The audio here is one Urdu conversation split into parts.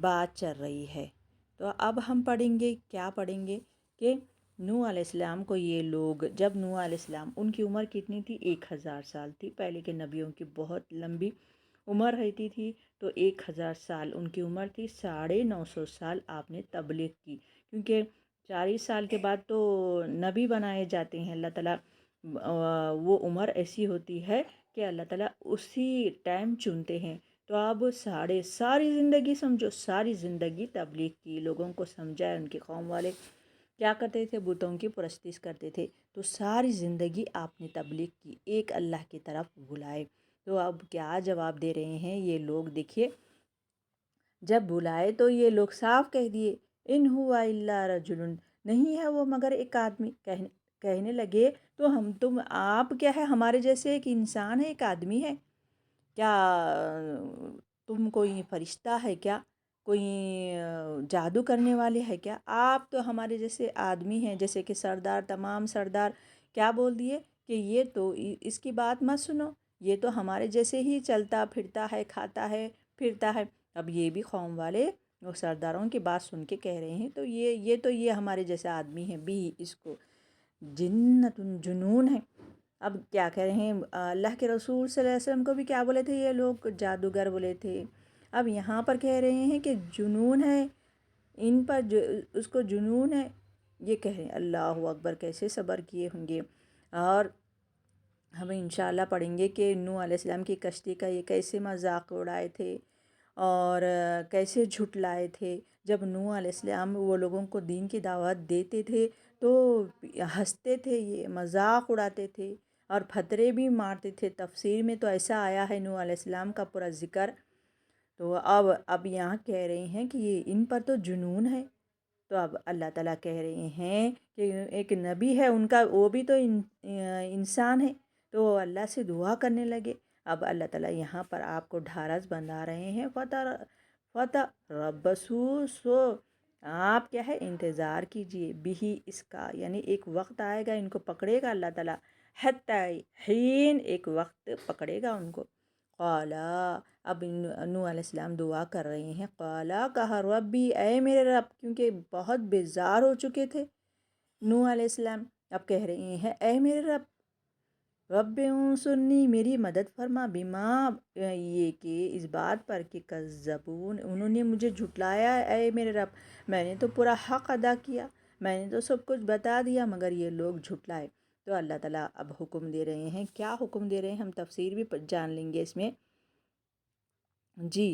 بات چل رہی ہے۔ تو اب ہم پڑھیں گے، کیا پڑھیں گے کہ نوح علیہ السلام کو یہ لوگ، جب نوح علیہ السلام، ان کی عمر کتنی تھی؟ 1000 سال تھی۔ پہلے کے نبیوں کی بہت لمبی عمر رہتی تھی، تو 1000 سال ان کی عمر تھی۔ 950 سال آپ نے تبلیغ کی، کیونکہ 40 سال کے بعد تو نبی بنائے جاتے ہیں اللہ تعالیٰ۔ وہ عمر ایسی ہوتی ہے کہ اللہ تعالیٰ اسی ٹائم چنتے ہیں۔ تو اب ساری زندگی سمجھو، ساری زندگی تبلیغ کی، لوگوں کو سمجھائے۔ ان کی قوم والے کیا کرتے تھے؟ بتوں کی پرستش کرتے تھے، تو ساری زندگی آپ نے تبلیغ کی، ایک اللہ کی طرف بلائے۔ تو اب کیا جواب دے رہے ہیں یہ لوگ؟ دیکھیے، جب بلائے تو یہ لوگ صاف کہہ دیے، ان ہوا الا رجل، نہیں ہے وہ مگر ایک آدمی۔ کہنے لگے تو تم آپ کیا ہے؟ ہمارے جیسے ایک انسان ہے، ایک آدمی ہے کیا؟ تم کوئی فرشتہ ہے کیا؟ کوئی جادو کرنے والے ہے کیا؟ آپ تو ہمارے جیسے آدمی ہیں، جیسے کہ سردار، تمام سردار کیا بول دیے کہ یہ تو اس کی بات مت سنو، یہ تو ہمارے جیسے ہی چلتا پھرتا ہے، کھاتا ہے، پھرتا ہے۔ اب یہ بھی قوم والے وہ سرداروں کی بات سن کے کہہ رہے ہیں تو یہ ہمارے جیسا آدمی ہے بھی، اس کو جنت جنون ہے۔ اب کیا کہہ رہے ہیں؟ اللہ کے رسول صلی اللہ علیہ وسلم کو بھی کیا بولے تھے یہ لوگ؟ جادوگر بولے تھے۔ اب یہاں پر کہہ رہے ہیں کہ جنون ہے ان پر، اس کو جنون ہے، یہ کہہ رہے ہیں۔ اللہ اکبر، کیسے صبر کیے ہوں گے۔ اور ہم انشاءاللہ پڑھیں گے کہ نوح علیہ السلام کی کشتی کا یہ کیسے مذاق اڑائے تھے اور کیسے جھٹلائے تھے۔ جب نوح علیہ السلام وہ لوگوں کو دین کی دعوت دیتے تھے تو ہنستے تھے، یہ مذاق اڑاتے تھے اور پھترے بھی مارتے تھے۔ تفسیر میں تو ایسا آیا ہے نوح علیہ السلام کا پورا ذکر۔ تو اب یہاں کہہ رہے ہیں کہ یہ ان پر تو جنون ہے۔ تو اب اللہ تعالیٰ کہہ رہے ہیں کہ ایک نبی ہے ان کا، وہ بھی تو انسان ہے، تو وہ اللہ سے دعا کرنے لگے۔ اب اللہ تعالیٰ یہاں پر آپ کو ڈھارس بندھا رہے ہیں، فتح ربسو، سو آپ کیا ہے؟ انتظار کیجئے، بھی اس کا، یعنی ایک وقت آئے گا ان کو پکڑے گا اللہ تعالیٰ، حتی حین، ایک وقت پکڑے گا ان کو۔ قالا، اب نوح علیہ السلام دعا کر رہے ہیں۔ قالا، کہا، ربی، اے میرے رب، کیونکہ بہت بیزار ہو چکے تھے نوح علیہ السلام۔ اب کہہ رہے ہیں اے میرے رب، رب انصرنی، میری مدد فرما، بما، یہ کہ اس بات پر کہ کذبون، انہوں نے مجھے جھٹلایا۔ اے میرے رب، میں نے تو پورا حق ادا کیا، میں نے تو سب کچھ بتا دیا، مگر یہ لوگ جھٹلائے۔ تو اللہ تعالیٰ اب حکم دے رہے ہیں۔ کیا حکم دے رہے ہیں؟ ہم تفسیر بھی جان لیں گے اس میں۔ جی،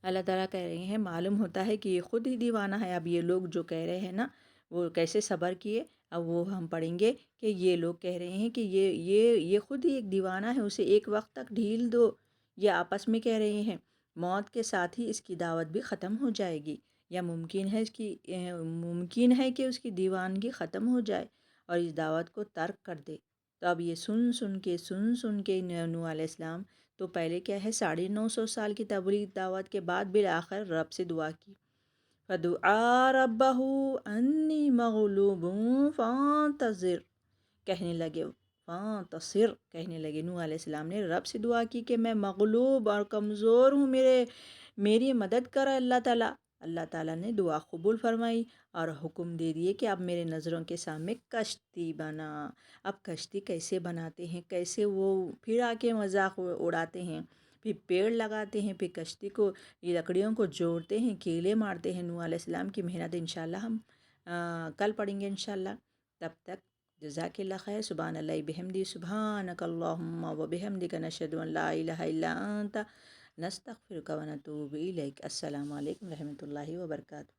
اللہ تعالیٰ کہہ رہے ہیں معلوم ہوتا ہے کہ یہ خود ہی دیوانہ ہے۔ اب یہ لوگ جو کہہ رہے ہیں نا، وہ کیسے صبر کیے، اب وہ ہم پڑھیں گے کہ یہ لوگ کہہ رہے ہیں کہ یہ خود ہی ایک دیوانہ ہے، اسے ایک وقت تک ڈھیل دو۔ یہ آپس میں کہہ رہے ہیں موت کے ساتھ ہی اس کی دعوت بھی ختم ہو جائے گی، یا ممکن ہے کہ اس کی دیوانگی ختم ہو جائے اور اس دعوت کو ترک کر دے۔ تو اب یہ سن کے نوح علیہ السلام تو پہلے کیا ہے 950 سال کی تبلیغ دعوت کے بعد بالآخر رب سے دعا کی۔ فَدُعَا رَبَّهُ أَنِّي مَغْلُوبٌ فَانتَصِرْ، کہنے لگے نوح علیہ السلام نے رب سے دعا کی کہ میں مغلوب اور کمزور ہوں، میری مدد کر اللہ تعالیٰ۔ اللہ تعالیٰ نے دعا قبول فرمائی اور حکم دے دیے کہ اب میرے نظروں کے سامنے کشتی بنا۔ اب کشتی کیسے بناتے ہیں، کیسے وہ پھر آ کے مذاق اڑاتے ہیں، پھر پیڑ لگاتے ہیں، پھر کشتی کو، یہ لکڑیوں کو جوڑتے ہیں، کیلے مارتے ہیں۔ نوح علیہ السلام کی محنت انشاءاللہ ہم کل پڑھیں گے انشاءاللہ۔ تب تک جزاک اللہ خیر۔ سبحان اللہ بحمدی، سبحانک اللہم و بحمدک، نشہد ان لا الہ الا انت، نستغفرک و نتوب الیک۔ السلام علیکم و رحمۃ اللہ وبرکاتہ۔